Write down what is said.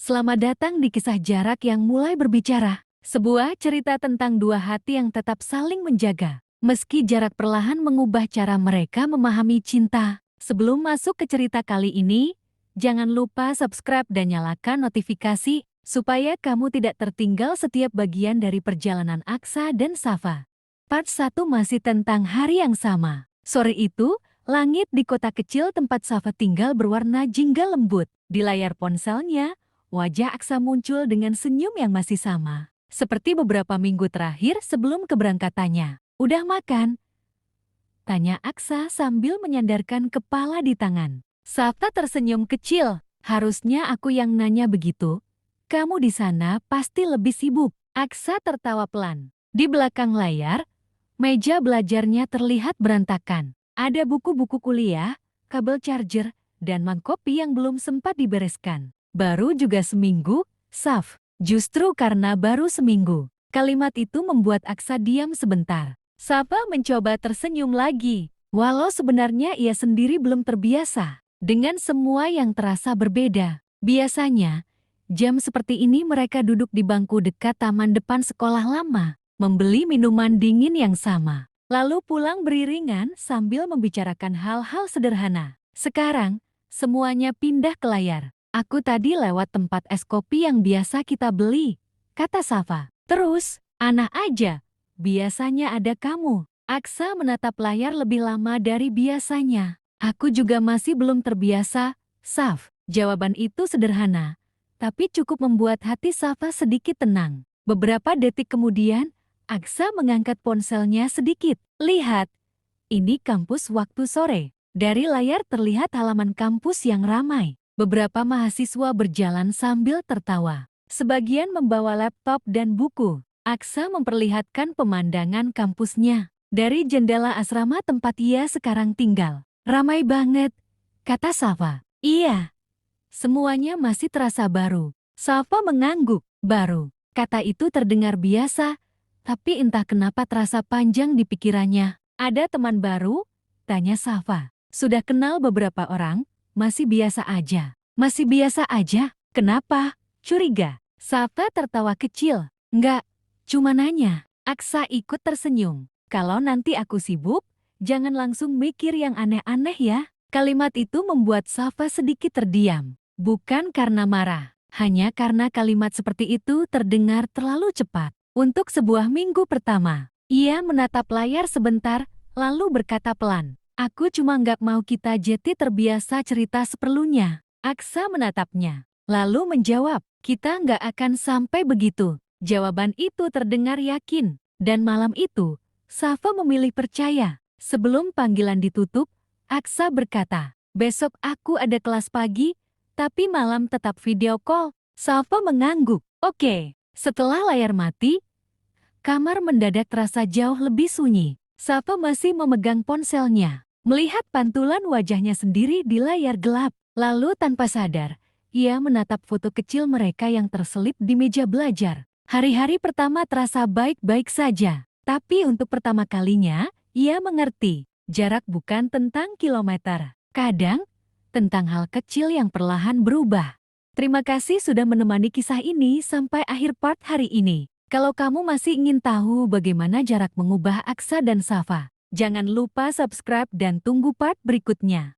Selamat datang di kisah jarak yang mulai berbicara. Sebuah cerita tentang dua hati yang tetap saling menjaga. Meski jarak perlahan mengubah cara mereka memahami cinta. Sebelum masuk ke cerita kali ini, jangan lupa subscribe dan nyalakan notifikasi supaya kamu tidak tertinggal setiap bagian dari perjalanan Aksa dan Safa. Part 1 masih tentang hari yang sama. Sore itu, langit di kota kecil tempat Safa tinggal berwarna jingga lembut. Di layar ponselnya, wajah Aksa muncul dengan senyum yang masih sama. Seperti beberapa minggu terakhir sebelum keberangkatannya. Udah makan? Tanya Aksa sambil menyandarkan kepala di tangan. Safa tersenyum kecil. Harusnya aku yang nanya begitu. Kamu di sana pasti lebih sibuk. Aksa tertawa pelan. Di belakang layar, meja belajarnya terlihat berantakan. Ada buku-buku kuliah, kabel charger, dan mangkopi yang belum sempat dibereskan. Baru juga seminggu, Saf. Justru karena baru seminggu. Kalimat itu membuat Aksa diam sebentar. Safa mencoba tersenyum lagi. Walau sebenarnya ia sendiri belum terbiasa dengan semua yang terasa berbeda. Biasanya, jam seperti ini mereka duduk di bangku dekat taman depan sekolah lama, membeli minuman dingin yang sama, lalu pulang beriringan sambil membicarakan hal-hal sederhana. Sekarang, semuanya pindah ke layar. Aku tadi lewat tempat es kopi yang biasa kita beli, kata Safa. Terus, aneh aja, biasanya ada kamu. Aksa menatap layar lebih lama dari biasanya. Aku juga masih belum terbiasa, Saf. Jawaban itu sederhana, tapi cukup membuat hati Safa sedikit tenang. Beberapa detik kemudian, Aksa mengangkat ponselnya sedikit. Lihat, ini kampus waktu sore. Dari layar terlihat halaman kampus yang ramai. Beberapa mahasiswa berjalan sambil tertawa. Sebagian membawa laptop dan buku. Aksa memperlihatkan pemandangan kampusnya dari jendela asrama tempat ia sekarang tinggal. Ramai banget, kata Safa. Iya, semuanya masih terasa baru. Safa mengangguk. Baru, kata itu terdengar biasa, tapi entah kenapa terasa panjang di pikirannya. Ada teman baru? Tanya Safa. Sudah kenal beberapa orang? Masih biasa aja. Masih biasa aja? Kenapa? Curiga. Safa tertawa kecil. Enggak, cuma nanya. Aksa ikut tersenyum. Kalau nanti aku sibuk, jangan langsung mikir yang aneh-aneh ya. Kalimat itu membuat Safa sedikit terdiam. Bukan karena marah, hanya karena kalimat seperti itu terdengar terlalu cepat. Untuk sebuah minggu pertama, ia menatap layar sebentar, lalu berkata pelan. Aku cuma nggak mau kita jadi terbiasa cerita seperlunya. Aksa menatapnya, lalu menjawab, kita nggak akan sampai begitu. Jawaban itu terdengar yakin, dan malam itu, Safa memilih percaya. Sebelum panggilan ditutup, Aksa berkata, besok aku ada kelas pagi, tapi malam tetap video call. Safa mengangguk. Oke. Setelah layar mati, kamar mendadak terasa jauh lebih sunyi. Safa masih memegang ponselnya. Melihat pantulan wajahnya sendiri di layar gelap, lalu tanpa sadar, ia menatap foto kecil mereka yang terselip di meja belajar. Hari-hari pertama terasa baik-baik saja, tapi untuk pertama kalinya, ia mengerti, jarak bukan tentang kilometer. Kadang, tentang hal kecil yang perlahan berubah. Terima kasih sudah menemani kisah ini sampai akhir part hari ini. Kalau kamu masih ingin tahu bagaimana jarak mengubah Aksa dan Safa, jangan lupa subscribe dan tunggu part berikutnya.